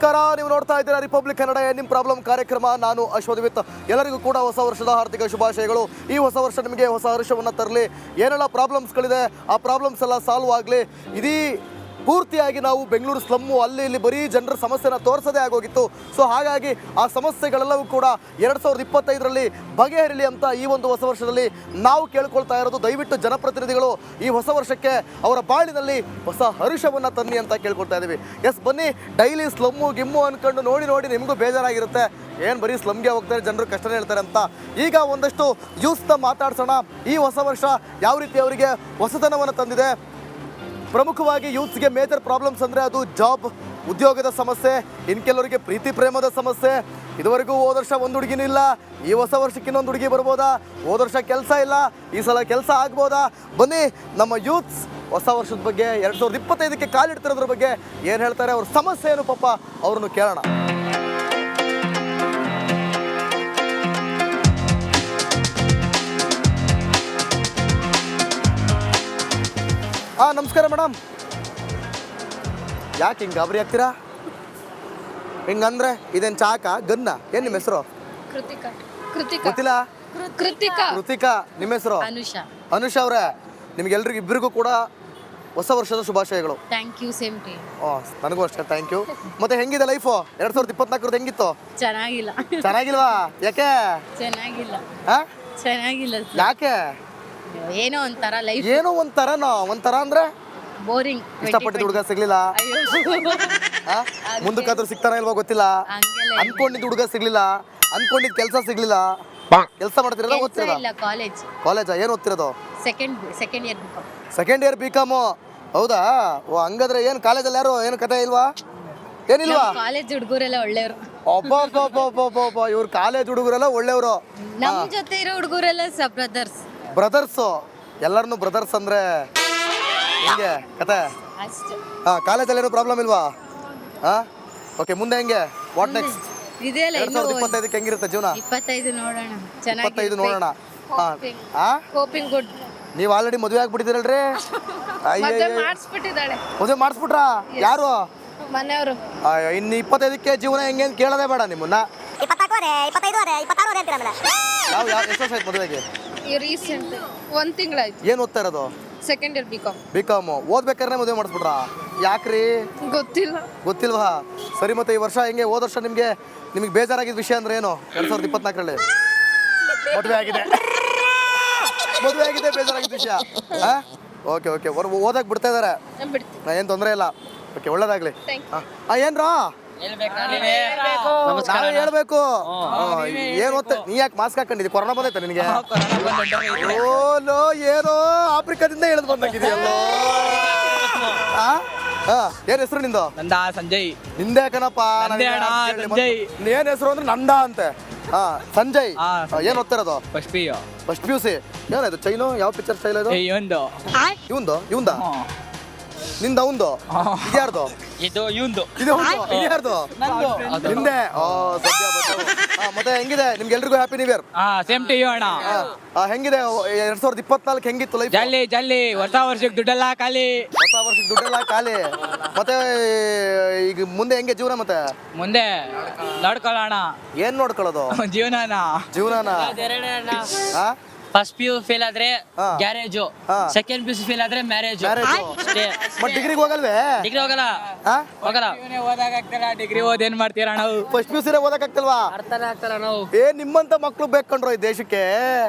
ನಮಸ್ಕಾರ, ನೀವು ನೋಡ್ತಾ ಇದ್ದೀರಾ ರಿಪಬ್ಲಿಕ್ ಕನ್ನಡ ನಿಮ್ಮ ಪ್ರಾಬ್ಲಮ್ ಕಾರ್ಯಕ್ರಮ. ನಾನು ಅಶ್ವಥ್. ಎಲ್ಲರಿಗೂ ಕೂಡ ಹೊಸ ವರ್ಷದ ಹಾರ್ದಿಕ ಶುಭಾಶಯಗಳು. ಈ ಹೊಸ ವರ್ಷ ನಿಮಗೆ ಹೊಸ ಹರ್ಷವನ್ನು ತರಲಿ. ಏನೆಲ್ಲ ಪ್ರಾಬ್ಲಮ್ಸ್ಗಳಿದೆ ಆ ಪ್ರಾಬ್ಲಮ್ಸ್ ಎಲ್ಲ ಸಾಲ್ವ್ ಆಗಲಿ. ಇದೀ ಪೂರ್ತಿಯಾಗಿ ನಾವು ಬೆಂಗಳೂರು ಸ್ಲಮ್ಮು ಅಲ್ಲಿ ಇಲ್ಲಿ ಬರೀ ಜನರ ಸಮಸ್ಯೆನ ತೋರಿಸೋದೇ ಆಗೋಗಿತ್ತು. ಸೊ ಹಾಗಾಗಿ ಆ ಸಮಸ್ಯೆಗಳೆಲ್ಲವೂ ಕೂಡ 2025ರಲ್ಲಿ ಬಗೆಹರಿಲಿ ಅಂತ ಈ ಒಂದು ಹೊಸ ವರ್ಷದಲ್ಲಿ ನಾವು ಕೇಳ್ಕೊಳ್ತಾ ಇರೋದು. ದಯವಿಟ್ಟು ಜನಪ್ರತಿನಿಧಿಗಳು ಈ ಹೊಸ ವರ್ಷಕ್ಕೆ ಅವರ ಬಾಳಿನಲ್ಲಿ ಹೊಸ ಹರುಷವನ್ನು ತನ್ನಿ ಅಂತ ಕೇಳ್ಕೊಳ್ತಾ ಇದ್ದೀವಿ. ಎಸ್, ಬನ್ನಿ. ಡೈಲಿ ಸ್ಲಮ್ಮು ಗಿಮ್ಮು ಅಂದ್ಕೊಂಡು ನೋಡಿ ನಿಮಗೂ ಬೇಜಾರಾಗಿರುತ್ತೆ. ಏನು ಬರೀ ಸ್ಲಮ್ಗೆ ಹೋಗ್ತಾರೆ, ಜನರು ಕಷ್ಟನೇ ಹೇಳ್ತಾರೆ ಅಂತ. ಈಗ ಒಂದಷ್ಟು ಯೂಸ್ನ ಮಾತಾಡ್ಸೋಣ. ಈ ಹೊಸ ವರ್ಷ ಯಾವ ರೀತಿ ಅವರಿಗೆ ಹೊಸತನವನ್ನು ತಂದಿದೆ. ಪ್ರಮುಖವಾಗಿ ಯೂತ್ಸ್ಗೆ ಮೇಜರ್ ಪ್ರಾಬ್ಲಮ್ಸ್ ಅಂದರೆ ಅದು ಜಾಬ್, ಉದ್ಯೋಗದ ಸಮಸ್ಯೆ, ಇನ್ನು ಕೆಲವರಿಗೆ ಪ್ರೀತಿ ಪ್ರೇಮದ ಸಮಸ್ಯೆ. ಇದುವರೆಗೂ ಹೋದ ವರ್ಷ ಒಂದು ಹುಡುಗಿನೂ ಇಲ್ಲ, ಈ ಹೊಸ ವರ್ಷಕ್ಕೆ ಇನ್ನೊಂದು ಹುಡುಗಿ ಬರ್ಬೋದಾ? ಹೋದ ವರ್ಷ ಕೆಲಸ ಇಲ್ಲ, ಈ ಸಲ ಕೆಲಸ ಆಗ್ಬೋದಾ? ಬನ್ನಿ, ನಮ್ಮ ಯೂತ್ಸ್ ಹೊಸ ವರ್ಷದ ಬಗ್ಗೆ 2025ಕ್ಕೆ ಕಾಲಿಡ್ತಿರೋದ್ರ ಬಗ್ಗೆ ಏನು ಹೇಳ್ತಾರೆ, ಅವ್ರ ಸಮಸ್ಯೆ ಏನು ಪಾಪ ಅವ್ರನ್ನು ಕೇಳೋಣ. ನಮಸ್ಕಾರ ಮೇಡಮ್. ಯಾಕೆ ಹಿಂಗೆ ಗಾಬರಿ ಆಗ್ತೀರಾ? ಹಿಂಗಂದ್ರೆ ಇದೇನು ಚಾಕ ಗನ್ನ? ಏನು ನಿಮ್ಮ ಹೆಸರು? ಗೊತ್ತಿಲ್ಲ? ಕೃತಿಕಾ. ನಿಮ್ಮ ಹೆಸರು? ಅನುಷಾ ಅವರೇ, ನಿಮ್ಗೆಲ್ರಿಗೂ ಇಬ್ಬರಿಗೂ ಕೂಡ ಹೊಸ ವರ್ಷದ ಶುಭಾಶಯಗಳು. Thank you. Same to you. ನನಗೂ ಅಷ್ಟೇ, ಥ್ಯಾಂಕ್ ಯು. ಮತ್ತೆ ಹೆಂಗಿದೆ ಲೈಫು? 2024 ಹೆಂಗಿತ್ತು? ಚೆನ್ನಾಗಿಲ್ವಾ? ಯಾಕೆ ಚೆನ್ನಾಗಿಲ್ಲ. ಯಾಕೆ? ಏನೋ ಒಂಥರ ಲೈಫ್. ಏನೋ ಒಂಥರ ಅಂದ್ರೆ ಬೋರಿಂಗ್. ಇಷ್ಟಪಟ್ಟಿದ್ದ ಹುಡುಗ ಸಿಗ್ಲಿಲ್ಲ, ಮುಂದಕ್ಕಾದ್ರೂ ಸಿಗ್ತಾನ ಇಲ್ವಾ ಗೊತ್ತಿಲ್ಲ. ಅನ್ಕೊಂಡಿದ್ದ ಹುಡುಗ ಸಿಗ್ಲಿಲ್ಲ, ಅನ್ಕೊಂಡಿದ್ ಕೆಲಸ ಸಿಗ್ಲಿಲ್ಲ. ಕೆಲಸ ಮಾಡ್ತಿರೋದ ಓದ್ತಿರೋದ? ಕಾಲೇಜಾ? ಏನು ಓದ್ತಿರೋದು? Second year BCom. ಹೌದಾ? ಓ, ಹಂಗಾದ್ರೆ ಏನು ಕಾಲೇಜಲ್ಲಿ ಯಾರು ಏನು ಕತೆ ಇಲ್ವಾ? ಏನಿಲ್ವಾ? ಕಾಲೇಜ್ ಹುಡುಗರೆಲ್ಲ ಒಳ್ಳೆಯವರು. ಒಬ್ಬ ಇವ್ರು ಕಾಲೇಜ್ ಹುಡುಗರೆಲ್ಲ ಒಳ್ಳೆಯವರು. ನಮ್ಮ ಜೊತೆ ಇರೋ ಹುಡುಗರೆಲ್ಲ ಬ್ರದರ್ಸು. ಎಲ್ಲರನ್ನು ಬ್ರದರ್ಸ್ ಅಂದ್ರೆ ಹೆಂಗೆ ಕತೆ? ಕಾಲೇಜಲ್ಲಿ ಏನೋ ಪ್ರಾಬ್ಲಮ್ ಇಲ್ವಾ? ಓಕೆ, ಮುಂದೆ ಹೆಂಗೆ? What next? 2025ಕ್ಕೆ ಹೆಂಗಿರುತ್ತೆ ಜೀವನ? 25 ನೋಡೋಣ. ನೀವು ಆಲ್ರೆಡಿ ಮದುವೆ ಆಗ್ಬಿಟ್ಟಿದ್ದೀರಲ್ರಿ? ಮದುವೆ ಮಾಡಿಸ್ಬಿಟ್ರಾ? ಯಾರು? ಮನೆಯವರು. ಇನ್ನು 25ಕ್ಕೆ ಜೀವನ ಹೆಂಗೆ ಅಂತ ಕೇಳೋದೇ ಬೇಡ ನಿಮ್ಮನ್ನ. 26 ಯಾವ ಎಷ್ಟು ವರ್ಷ ಆಯ್ತು ಮದುವೆಗೆ? ರೀಸೆಂಟ್ 1 ತಿಂಗಳಾಯ್ತು. ಏನು ಓದ್ತಾ ಇರೋದು? Second year BCom. ಓದ್ಬೇಕಾದ್ರೆ ಮದುವೆ ಮಾಡಿಸ್ಬಿಟ್ರಾ? ಯಾಕ್ರಿ? ಗೊತ್ತಿಲ್ವಾ? ಸರಿ, ಮತ್ತೆ ಈ ವರ್ಷ ಹೆಂಗೆ? ಹೋದ ವರ್ಷ ನಿಮಗೆ ಬೇಜಾರಾಗಿದ್ದ ವಿಷಯ ಅಂದ್ರೆ ಏನು? 2024ರಲ್ಲಿ ಮದುವೆ ಆಗಿದೆ, ಬೇಜಾರಾಗಿದ್ದ ವಿಷಯ. ಓಕೆ, ಓದಕ್ಕೆ ಬಿಡ್ತಾ ಇದಾರೆ, ಏನು ತೊಂದರೆ ಇಲ್ಲ. ಓಕೆ, ಒಳ್ಳೇದಾಗ್ಲಿ. ಏನ್ರಾ ನಾವೇ ಹೇಳ್ಬೇಕು. ಏನ್ ಓದ್ತ? ನೀ ಯಾಕೆ ಮಾಸ್ಕ್ ಹಾಕೊಂಡಿದ್ದಿ? ಕೊರೋನಾ ಬಂದೈತೆ ನಿನಗೆ? ಓಲೋ, ಏನೋ ಆಫ್ರಿಕಾದಿಂದ ಇಳಿದು ಬಂದಾಗಿದೆಯಲ್ಲೋ. ಏನ್ ಹೆಸರು ನಿಂದು? ಸಂಜಯ್. ನಿಂದೆ ಕಣಪ್ಪ. ಏನ್ ಹೆಸರು ಅಂದ್ರೆ ನಂದ ಅಂತೆ. ಸಂಜಯ್. ಏನ್ ಓದ್ತಿರೋದು? First PUC. ಏನಾಯ್ತು ಚೈನು? ಯಾವ ಪಿಕ್ಚರ್ ಸ್ಟೈಲ್ ಇದು? ಇವಂದ? ನಿಂದ? ಅವಂದು? ಇದ್ಯಾರ್ದು? ಇದು ಇವಂದು. ಇದ್ಯಾರ್ದು? ನಿಂದೆ. ಮತ್ತೆ ಹೆಂಗಿದೆ? ನಿಮ್ಗೆಲ್ರಿಗೂ happy new year. Same to you ಅಣ್ಣ. ಹೆಂಗಿದೆ 2024 ಹೆಂಗಿತ್ತು ಲೈಫ್? ಜಲ್ಲಿ. ಹೊಸ ವರ್ಷಕ್ಕೆ ದುಡ್ಡೆಲ್ಲ ಖಾಲಿ. ಮತ್ತೆ ಈಗ ಮುಂದೆ ಹೆಂಗೆ ಜೀವನ? ಮತ್ತೆ ಮುಂದೆ ನೋಡ್ಕೊಳ್ಳೋಣ. ಏನ್ ನೋಡ್ಕೊಳ್ಳೋದು? ಜೀವನನ. ಫಸ್ಟ್ PU ಫೇಲ್ ಆದ್ರೆ ಗ್ಯಾರೇಜು, ಸೆಕೆಂಡ್ PUC ಫೇಲ್ ಆದ್ರೆ ಮ್ಯಾರೇಜ್. ಬಟ್ ಡಿಗ್ರಿಗೆ ಹೋಗಲ್ವೇ? ಡಿಗ್ರಿ ಹೋಗಲ್ಲ. ಡಿಗ್ರಿ ಓದ್ ಏನ್ ಮಾಡ್ತೀರಾ ನಾವು? First PUC ಓದಕ್ಕಾಗ್ತಲ್ವಾ? ಅರ್ಥನೇ ಆಗ್ತಾರ ನಾವು. ನಿಮ್ಮಂತ ಮಕ್ಳು ಬೇಕಂಡ್ರು ಈ ದೇಶಕ್ಕೆ.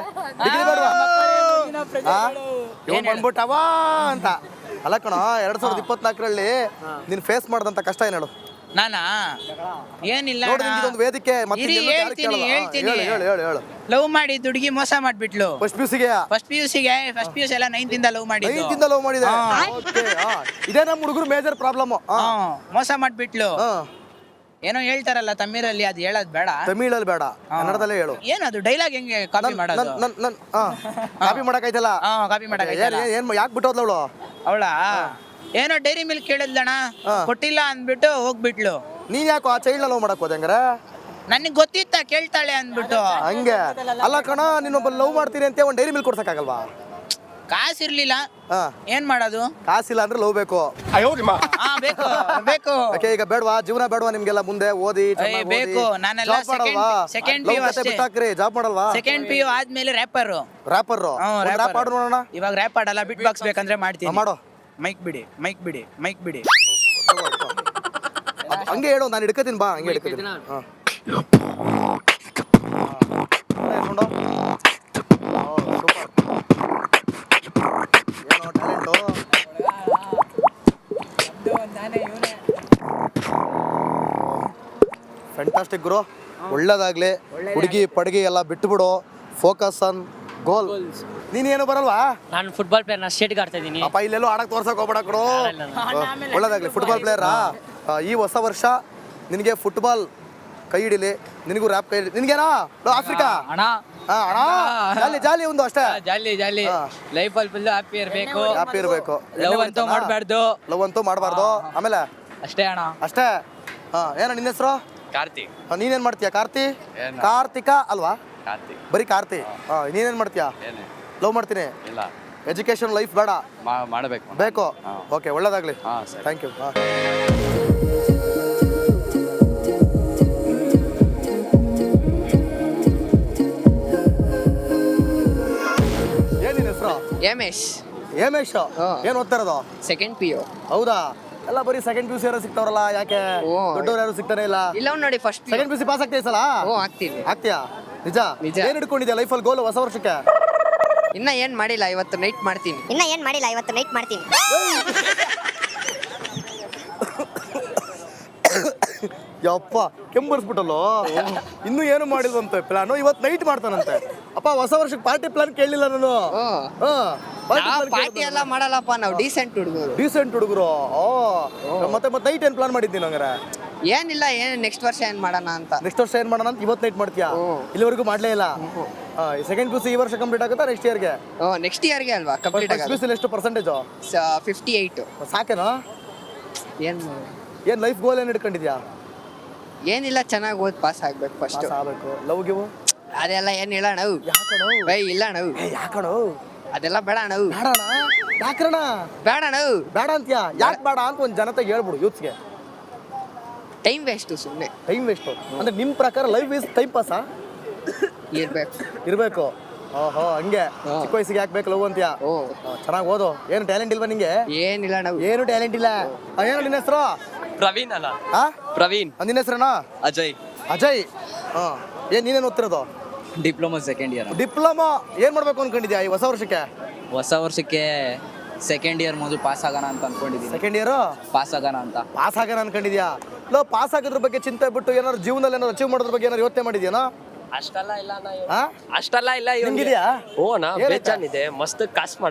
ಡಿಗ್ರಿ ಬೇಡವಾ? ಇವ್ ಬಂದ್ಬಿಟ್ಟವಾ ಅಂತ ಅಲ್ಲ ಕಣ. 2024ರಲ್ಲಿ ನೀನ್ ಫೇಸ್ ಮಾಡ್ದಂತ ಕಷ್ಟ ಏನ್ ಹೇಳು? ನಾನಾ? ಏನಿಲ್ಲ, ಒಂದು ವೇದಿಕೆ. ಹೇಳು. ಲವ್ ಮಾಡಿ ಹುಡುಗಿ ಮೋಸ ಮಾಡ್ಬಿಟ್ಲು. ಫಸ್ಟ್ PUC ಎಲ್ಲ 9th ಲವ್ ಮಾಡಿ ಮಾಡಿದೆ. ಇದೇ ನಮ್ಮ ಹುಡುಗರು ಮೇಜರ್ ಪ್ರಾಬ್ಲಮ್. ಮೋಸ ಮಾಡ್ಬಿಟ್ಲು. ಏನೋ ಹೇಳ್ತಾರಲ್ಲ ತಮಿಳಲ್ಲಿ, ಅದು ಹೇಳೋದ್ ಬೇಡ. ತಮಿಳಲ್ಲಿ ಬೇಡ, ಕನ್ನಡದಲ್ಲೇ ಹೇಳು. ಏನದು ಡೈಲಾಗ್ ಹೆಂಗೆ ಕಾಪಿ ಮಾಡೋದು? ಕಾಪಿ ಮಾಡಕ್ಕಾಯ್ತಲ್ಲ. ಕಾಪಿ ಮಾಡಕ್ ಏನ್ ಯಾಕೆ ಬಿಟ್ಟೋದ್ಲ ಅವಳು? ಅವಳ ಏನೋ ಡೈರಿ ಮಿಲ್ಕ್ ಕೇಳಿದ್ಲಣ, ಕೊಟ್ಟಿಲ್ಲ ಅಂದ್ಬಿಟ್ಟು ಹೋಗ್ಬಿಟ್ಲು. ನೀನ್ ಯಾಕೋ ಆ ಚೈಲ್ಡ್ ಲವ್ ಮಾಡಕ್ ಹೋದೆ ಹಂಗಾರ? ನನಗೆ ಗೊತ್ತಿತ್ತ ಕೇಳ್ತಾಳೆ ಅಂದ್ಬಿಟ್ಟು. ಹಂಗೆ ಅಲ್ಲ ಕಣ, ನೀನೊಬ್ಬ ಲವ್ ಮಾಡ್ತೀನಿ ಅಂತ ಒಂದು ಡೈರಿ ಮಿಲ್ಕ್ ಕೊಡ್ಸಕ್ಕಾಗಲ್ವಾ? ಕಾಸು ಇರ್ಲಿಲ್ಲ ಹಾ ಏನ್ ಮಾಡೋದು? ಕಾಸಿಲ್ಲ ಅಂದ್ರೆ ಲವ್ ಬೇಕು. ಹಾ ಬೇಕು ಬೇಕು. ಓಕೆ, ಈಗ ಬೇಡವಾ ಜೀವನ ಬೇಡವಾ ನಿಮ್ಗೆಲ್ಲ ಮುಂದೆ ಓದಿ ಚೆನ್ನಾಗಿ ಬೇಕು. ನಾನೆಲ್ಲ ಸೆಕೆಂಡ್ ಪಿ ಯು ಅಷ್ಟೇ. ಬಿಟ್ಟಾಕ್ರಿ, ಜಾಬ್ ಮಾಡಲ್ವಾ? ಸೆಕೆಂಡ್ ಪಿ ಯು ಆದ್ಮೇಲೆ ರ್ಯಾಪರ್. ರ್ಯಾಪರ್ ರ್ಯಾಪ್ ಆಡು ನೋಡೋಣ. ಇವಾಗ ರ್ಯಾಪ್ ಆಡಲ್ಲ, ಬಿಟ್ ಬಾಕ್ಸ್ ಬೇಕಂದ್ರೆ ಮಾಡ್ತೀನಿ. ಮಾಡೋ. ಮೈಕ್ ಬಿಡಿ ಮೈಕ್ ಬಿಡಿ ಮೈಕ್ ಬಿಡಿ. ಹಂಗೆ ಹೇಳು, ನಾನು ಹಿಡ್ಕತೀನಿ ಬಾ, ಹಂಗೆ ಹಿಡ್ಕತೀನಿ. ಹಾ ಏನೋ ಟ್ಯಾಲೆಂಟು. ಫ್ಯಾಂಟಾಸ್ಟಿಕ್ ಗುರು, ಒಳ್ಳೇದಾಗ್ಲಿ. ಹುಡುಗಿ ಪಡುಗಿ ಎಲ್ಲ ಬಿಟ್ಟು ಬಿಡು, ಫೋಕಸ್ ಆನ್ ಗೋಲ್. ನೀನೇನು ಬರಲ್ವಾ? ನಾನು ಫುಟ್ಬಾಲ್ ಪ್ಲೇಯರ್, ನಾನು ಸ್ಟೇಟ್ಗೆ ಆಡ್ತಾ ಇದ್ದೀನಿ. ಅಪ್ಪ ಇಲ್ಲೆಲ್ಲೋ ಆಡಕ್ ತೋರ್ಸಕ್ ಹೋಗ್ಬೇಡ ಕಣೋ. ಒಳ್ಳೇದಾಗ್ಲಿ. ಫುಟ್ಬಾಲ್ ಪ್ಲೇಯರಾ? ಈ ಹೊಸ ವರ್ಷ ನಿನಗೆ ಫುಟ್ಬಾಲ್ ಕೈ ಹಿಡಿಲಿ, ನಿನಗೂ ರ್ಯಾಪ್ ಕೈ ಹಿಡಿ. ನಿನ್ಗೇನಾ ಆಫ್ರಿಕಾ ಅಣ್ಣ ಅಣ್ಣ ಜಾಲಿ ಜಾಲಿ ಒಂದು ಅಷ್ಟೇ. ಜಾಲಿ ಜಾಲಿ ಹಾ. ಲೈಫಲ್ಲಿ ಫುಲ್ ಹ್ಯಾಪಿ ಇರಬೇಕು. ಹ್ಯಾಪಿ ಇರಬೇಕು. ಲವ್ ಅಂತೂ ಮಾಡಬಾರ್ದು. ಲವ್ ಅಂತೂ ಮಾಡಬಾರ್ದು. ಆಮೇಲೆ ಅಷ್ಟೇ ಅಣ್ಣ. ಅಷ್ಟೇ. ಹಾ, ಏನ ನಿನ್ನ ಹೆಸರು? ಕಾರ್ತಿಕ್. ನೀನೇನ್ ಮಾಡ್ತೀಯ? ಕಾರ್ತಿ ಏನು? ಕಾರ್ತಿಕಾ ಅಲ್ವಾ? ಕಾರ್ತಿಕ್. ಬರೀ ಕಾರ್ತಿ. ಹಾ, ನೀನೇನ್ ಮಾಡ್ತೀಯ? ಏನೇ ಲವ್ ಮಾಡ್ತೀನಿ. ಇಲ್ಲ, ಎಜುಕೇಶನ್ ಲೈಫ್ ಬೇಡ, ಮಾಡಬೇಕು. ಬೇಕು. ಹಾ. ಓಕೆ, ಒಳ್ಳೇದಾಗ್ಲಿ. ಹಾಂ ಸರಿ. Thank you. ಏನ್ ನಿನ್ನ ಹೆಸರು? ಎಮೇಶ್ ಹೇಮೇಶ್. ಏನ್ ಓದ್ತಾ ಇರೋದು? Second P U. ಹೌದಾ? ಎಲ್ಲ ಬರೀ ಸೆಕೆಂಡ್ ಪಿ ಯು ಸಿ ಯಾರು ಸಿಗ್ತಾವ್ರಲ್ಲ, ಯಾಕೆ ಓ. ದೊಡ್ಡವ್ರು ಯಾರು ಸಿಗ್ತಾನೆ ಇಲ್ಲ? ಇಲ್ಲ ನೋಡಿ first second P U C pass ಆಗ್ತೀಯ ಸಲ? ಆಗ್ತೀನಿ. ಆಗ್ತೀಯಾ? ನಿಜ? ನಿಜ. ಏನ್ ಹಿಡ್ಕೊಂಡಿದ್ಯಾ ಲೈಫಲ್ಲಿ ಗೋಲ್ ಹೊಸ ವರ್ಷಕ್ಕೆ? ಇನ್ನ ಏನ್ ಮಾಡಿಲ್ಲ, ಇವತ್ತು ನೈಟ್ ಮಾಡ್ತೀನಿ. ಯಪ್ಪ, ಕೆಂಬರ್ಸ್ಬಿಟ್ಟಲ್ಲೋ. ಇನ್ನೂ ಏನು ಮಾಡಿಲ್ವಂತೆ ಪ್ಲಾನು, ಇವತ್ತು ನೈಟ್ ಮಾಡ್ತಾನಂತೆ. ಅಪ್ಪ, ಹೊಸ ವರ್ಷಕ್ಕೆ ಪಾರ್ಟಿ ಪ್ಲಾನ್ ಕೇಳಲಿಲ್ಲ ನಾನು. ಪಾರ್ಟಿ ಎಲ್ಲ ಮಾಡಲ್ಲಪ್ಪ, ನಾವು ಡೀಸೆಂಟ್ ಹುಡುಗರು. ಡೀಸೆಂಟ್ ಹುಡುಗರು. ಮತ್ತೆ ನೈಟ್ ಏನ್ ಪ್ಲಾನ್ ಮಾಡಿದ್ದೀನಿ ಹಂಗಾರೆ? ಏನಿಲ್ಲ, ಏನ್ ನೆಕ್ಸ್ಟ್ ವರ್ಷ ಏನ್ ಮಾಡೋಣ ಅಂತ. ನೆಕ್ಸ್ಟ್ ವರ್ಷ ಏನ್ ಮಾಡೋಣ ಅಂತ ಇವತ್ತು ನೈಟ್ ಮಾಡ್ತೀಯಾ? ಇಲ್ಲಿವರೆಗೂ ಮಾಡ್ಲೇ ಇಲ್ಲ. ಸೆಕೆಂಡ್ ಪಿ ಯು ಸಿ ಈ ವರ್ಷ ಕಂಪ್ಲೀಟ್ ಆಗುತ್ತಾ ನೆಕ್ಸ್ಟ್ ಇಯರ್ಗೆ? ನೆಕ್ಸ್ಟ್ ಇಯರ್ಗೆ ಅಲ್ವಾ ಕಂಪ್ಲೀಟ್ ಪಿ ಯು ಸಿ ಎಷ್ಟು ಪರ್ಸೆಂಟೇಜು? 58. ಸಾಕೇನಾ? ಏನ್ ಏನ್ ಲೈಫ್ ಗೋಲ್ ಏನ್ ಹಿಡ್ಕೊಂಡಿದ್ಯಾ? ಏನಿಲ್ಲ, ಚೆನ್ನಾಗಿ ಓದ್ ಪಾಸ್ ಆಗ್ಬೇಕು ಫಸ್ಟ್. ಪಾಸ್ ಆಗ್ಬೇಕು. ಲವ್ ಗಿವ್ ಅದೆಲ್ಲ ಏನ್ ಇಲ್ಲ ನಾವು. ಯಾಕಣೋ? ಇಲ್ಲ ನಾವು ಯಾಕಣೋ? ಅದೆಲ್ಲ ಬೇಡ ನಾವು. ಬೇಡಣ? ಯಾಕ್ರಣ ಬೇಡ ನಾವು. ಬೇಡ ಅಂತೀಯಾ? ಯಾಕೆ ಬೇಡ ಅಂತ ಒಂದು ಜನತೆಗೆ ಹೇಳ್ಬಿಡು, ಯೂತ್ಸ್ಗೆ. ಟೈಮ್ ವೇಸ್ಟ್ ಸುಮ್ಮನೆ. ಟೈಮ್ ವೇಸ್ಟ್ ಅಂದ್ರೆ ನಿಮ್ಮ ಪ್ರಕಾರ ಲೈಫ್ ಈಸ್ ಟೈಮ್ ಪಾಸಾ? ಇರ್ಬೇಕು. ಇರಬೇಕು. ಓಹೋ, ಹಂಗೆ. ಚಿಕ್ಕ ವಯಸ್ಸಿಗೆ ಯಾಕೆ ಬೇಕು ಲವ್ ಅಂತೀಯಾ? ಓ, ಚೆನ್ನಾಗಿ ಓದು. ಏನು ಟ್ಯಾಲೆಂಟ್ ಇಲ್ವಾ ನಿಂಗೆ? ಏನಿಲ್ಲ ನಾವು. ಏನು ಟ್ಯಾಲೆಂಟ್ ಇಲ್ಲ. ಏನು ನಿನ್ನ ಹೆಸರು? ಪ್ರವೀಣ್ ಅಲ್ಲ, ಹಾ, ಪ್ರವೀಣ್. ನಿನ್ನ ಹೆಸರೇನಾ? ಅಜಯ್. ಅಜಯ್. ಹಾಂ, ಏನು ನೀನೇನು ಓದ್ತಿರೋದು? Diploma second year. ಡಿಪ್ಲೊಮಾ. ಏನು ಮಾಡ್ಬೇಕು ಅನ್ಕೊಂಡಿದ್ಯಾ ಈ ಹೊಸ ವರ್ಷಕ್ಕೆ? ಹೊಸ ವರ್ಷಕ್ಕೆ ಸೆಕೆಂಡ್ ಇಯರ್ ಮೊದಲು ಪಾಸ್ ಆಗೋಣ ಅಂತ ಅನ್ಕೊಂಡಿದ್ದೀನಿ. ಸೆಕೆಂಡ್ ಇಯರು ಪಾಸ್ ಆಗೋಣ ಅಂತ. ಪಾಸ್ ಆಗೋಣ ಅನ್ಕೊಂಡಿದ್ಯಾ? ಪಾಸ್ ಆಗೋದ್ರ ಬಗ್ಗೆ ಚಿಂತೆ ಬಿಟ್ಟು ಏನಾದ್ರು ಜೀವನದಲ್ಲಿ ಏನಾದ್ರು ಅಚೀವ್ ಮಾಡೋದ್ರ ಬಗ್ಗೆ ಏನಾದ್ರು ಯೋಚನೆ ಮಾಡಿದ್ಯಾನಾ? ಅಷ್ಟೆಲ್ಲ ಇಲ್ಲ ಹಾ? ಅಷ್ಟೆಲ್ಲ ಇಲ್ಲ. ನಿಂಗಿದ್ಯಾ? ಓನಾ ಬೇಜಾನಿದೆ, ಮಸ್ತ್ ಕಾಸ್ ಮಾಡ